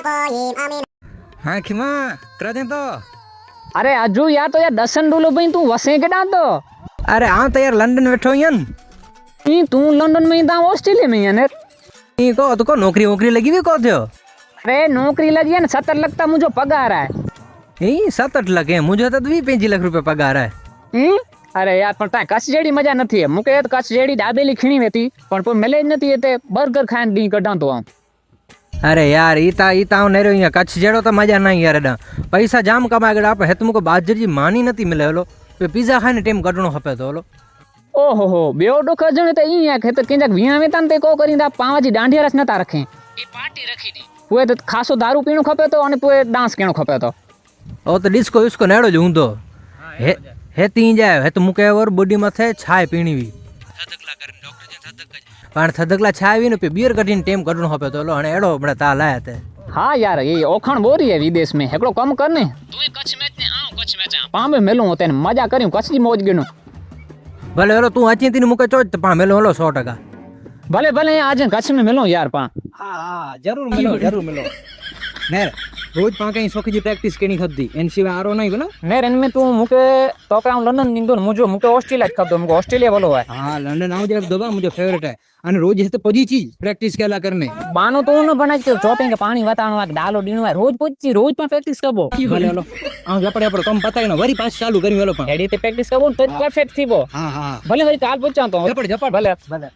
हाँ खिमा करा दे तो। अरे अजू यार तो यार दसन डोलो भाई तू वसे के डाल दो। अरे हाँ तो यार लंदन बैठो यन। तू लंदन में था ऑस्ट्रेलिया में यार। को तो को नौकरी वोकरी लगी हुई को थियो। अरे नौकरी लगी है ना 70 लाख का मुझे पगार है। 7-8 लाख है मुझे तो 20-25 लाख रुपया पगार है। अरे यार पण ता कच्छ जेडी मजा नहीं है मुके तो कच्छ जेडी दाबेली खीणी वेती पण मिले नहीं ते बर्गर खान दी कढा तो आऊं। अरे यार ईता नहीं रही कच्छ जेड़ो तो मजा नहीं यार एडा पैसा जाम कमाए गड़ा आप हेत मुको बाजरी जी मानी नहीं मिले हलो पिज्जा खाने टाइम कढणो खपे तो हलो। ओहो हो बेओ डोख जणे ते ई है तो केंजा विया में तन ते को करिंदा पावा जी डांडिया रस नता रखे ई पार्टी रखी दी पुए तो खासो दारू पीणो खपे तो अने पुए डांस केणो खपे तो ओ तो डिस्को इसको नेड़ो जो हुंदो हे ती जाए हे तो मुके और बॉडी मथे छाय पीणी वी थदकला करन डॉक्टर जे थदक पण थदकला छाय वी ने पे बियर कढीने टाइम कढणो खपे तो हलो अने एड़ो बड़ा ता लाया ते। हाँ यार ये ओखण बोरी है विदेश में एकड़ो कम करने तू कच्छ में ने आऊं कच्छ में जा पामे मेलूं तेने मजा करियो कच्छ जी मौज गिनो भले हलो तू अची तीन मुके चोच पा मेलो हलो 100%। भले भले आज कच्छ में मिलो यार पा। हाँ जरूर मिलो नेर रोज पा कहीं सोखी जी प्रैक्टिस केनी खद्दी एन सिवा आरो नहीं बोला नेर इन में तू मुके तो का लंदन निंदो मुझे मुके ऑस्ट्रेलिया खद्दो मुके ऑस्ट्रेलिया बोलो है। हाँ लंदन आओ जब दबा मुझे फेवरेट है अने रोज है तो पजी चीज प्रैक्टिस केला करने बानो तो न बनाई के चोपिंग के पानी वतानो आ डालो डीनो है रोज पची रोज पर प्रैक्टिस करबो भले हलो आ जपड़े पर कम पता न वरी पास चालू करी हलो पण एडी ते प्रैक्टिस करबो तो परफेक्ट थीबो। हां हां भले वरी काल पहुंचा तो जपड़ भले भले।